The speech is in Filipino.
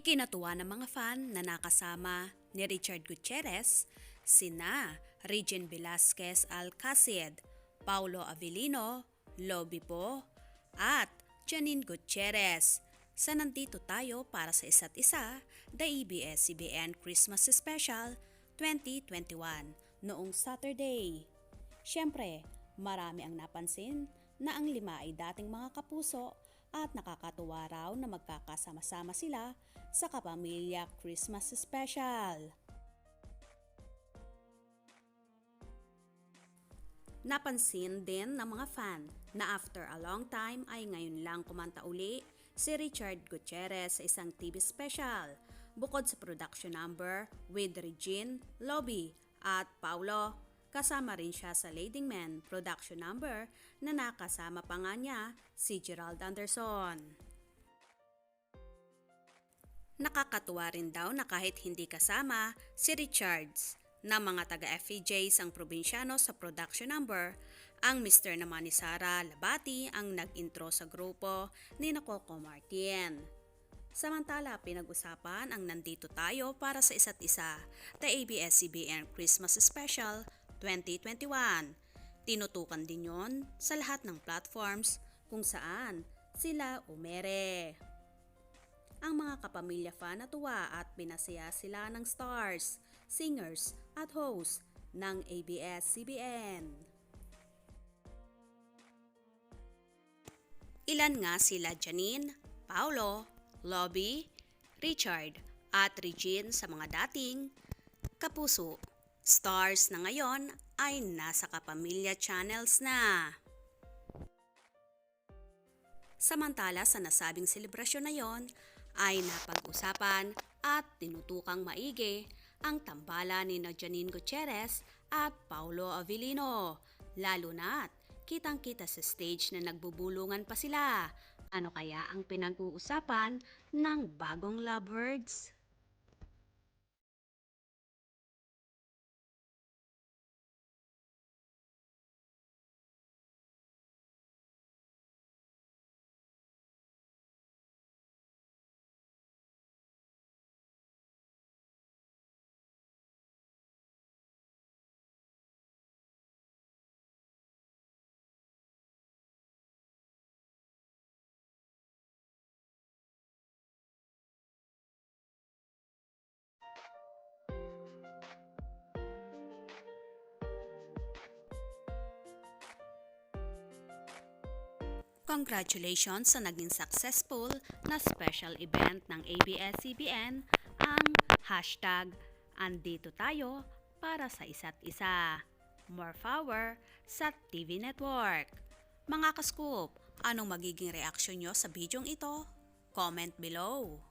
Kinatuwa ng mga fan na nakasama ni Richard Gutierrez, sina Regine Velasquez Alcacid, Paulo Avellino, Lobby Po, at Janine Gutierrez sa Nandito Tayo Para sa Isa't Isa, The ABS-CBN Christmas Special 2021 noong Saturday. Siyempre, marami ang napansin na ang lima ay dating mga kapuso at nakakatuwa raw na magkakasama-sama sila sa Kapamilya Christmas Special. Napansin din ng mga fan na after a long time ay ngayon lang kumanta uli si Richard Gutierrez sa isang TV special bukod sa production number with Regine, Lobby at Paulo. Kasama rin siya sa Leading Man production number na nakasama pa nga niya si Gerald Anderson. Nakakatuwa rin daw na kahit hindi kasama si Richards na mga taga-FEJs ang probinsyano sa production number, ang Mr. naman ni Sara Labati ang nag-intro sa grupo ni Coco Martin. Samantala, pinag-usapan ang Nandito Tayo Para sa Isa't Isa, the ABS-CBN Christmas Special 2021. Tinutukan din yon sa lahat ng platforms kung saan sila umere. Ang mga kapamilya fan natuwa at pinasaya sila ng stars, singers at hosts ng ABS-CBN. Ilan nga sila Janine, Paulo, Lobby, Richard at Regine sa mga dating kapuso. Stars na ngayon ay nasa Kapamilya Channels na. Samantala sa nasabing selebrasyon na yon ay napag-usapan at tinutukang maigi ang tambalan ni Janine Gutierrez at Paulo Avellino. Lalo na't kitang-kita sa stage na nagbubulungan pa sila. Ano kaya ang pinag-uusapan ng bagong lovebirds? Congratulations sa naging successful na special event ng ABS-CBN, ang hashtag Andito Tayo Para sa Isa't Isa. More power sa TV Network. Mga ka-scoop, anong magiging reaksyon nyo sa bidyong ito? Comment below.